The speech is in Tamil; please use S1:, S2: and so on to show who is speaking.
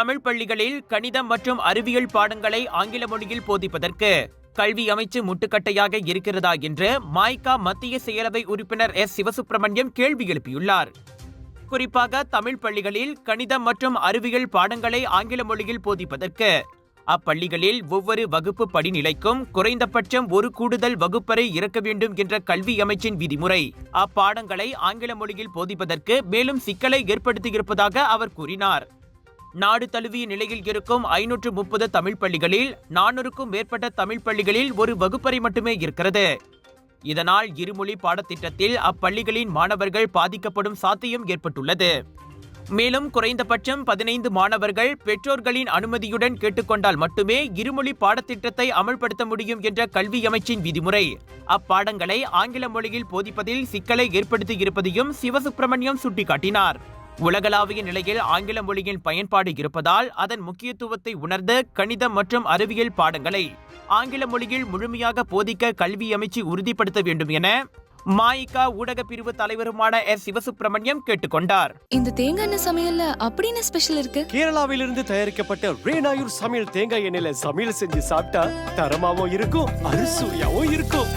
S1: தமிழ் பள்ளிகளில் கணிதம் மற்றும் அறிவியல் பாடங்களை ஆங்கில மொழியில் போதிப்பதற்கு கல்வி அமைச்சு முட்டுக்கட்டையாக இருக்கிறதா என்று மாய்கா மத்திய செயலவை உறுப்பினர் சிவசுப்பிரமணியம் கேள்வி எழுப்பியுள்ளார். குறிப்பாக தமிழ் பள்ளிகளில் கணிதம் மற்றும் அறிவியல் பாடங்களை ஆங்கில மொழியில் போதிப்பதற்கு அப்பள்ளிகளில் ஒவ்வொரு வகுப்பு படிநிலைக்கும் குறைந்தபட்சம் ஒரு கூடுதல் வகுப்பறை இருக்க வேண்டும் என்ற கல்வி அமைச்சின் விதிமுறை அப்பாடங்களை ஆங்கில மொழியில் போதிப்பதற்கு மேலும் சிக்கலை ஏற்படுத்தியிருப்பதாக அவர் கூறினார். நாடு தழுவிய நிலையில் இருக்கும் 530 தமிழ் பள்ளிகளில் 400க்கும் மேற்பட்ட தமிழ் பள்ளிகளில் ஒரு வகுப்பறை மட்டுமே இருக்கிறது. இதனால் இருமொழி பாடத்திட்டத்தில் அப்பள்ளிகளின் மாணவர்கள் பாதிக்கப்படும் சாத்தியம் ஏற்பட்டுள்ளது. மேலும் குறைந்தபட்சம் 15 மாணவர்கள் பெற்றோர்களின் அனுமதியுடன் கேட்டுக்கொண்டால் மட்டுமே இருமொழி பாடத்திட்டத்தை அமல்படுத்த முடியும் என்ற கல்வி அமைச்சின் விதிமுறை அப்பாடங்களை ஆங்கில மொழியில் போதிப்பதில் சிக்கலை ஏற்படுத்தி இருப்பதையும் சிவசுப்பிரமணியம் சுட்டிக்காட்டினார். உலகளாவிய நிலையில் ஆங்கில மொழியின் பயன்பாடு இருப்பதால் அதன் முக்கியத்துவத்தை உணர்ந்து கணிதம் மற்றும் அறிவியல் பாடங்களை ஆங்கில மொழியில் முழுமையாக போதிக்க கல்வி அமைச்சு உறுதிப்படுத்த வேண்டும் என மாய்கா ஊடக பிரிவு தலைவருமான சிவசுப்பிரமணியம் கேட்டுக்கொண்டார்.
S2: இந்த தேங்காய் எண்ணெய் சமையல்ல அப்படின்னு ஸ்பெஷல் இருக்கு.
S3: கேரளாவிலிருந்து தயாரிக்கப்பட்ட ரேனாயூர் சமையல் தேங்காய் எண்ணெயில சமையல் செஞ்சு சாப்பிட்டா தரமாவும் இருக்கும், அறுசுவையாவும் இருக்கும்.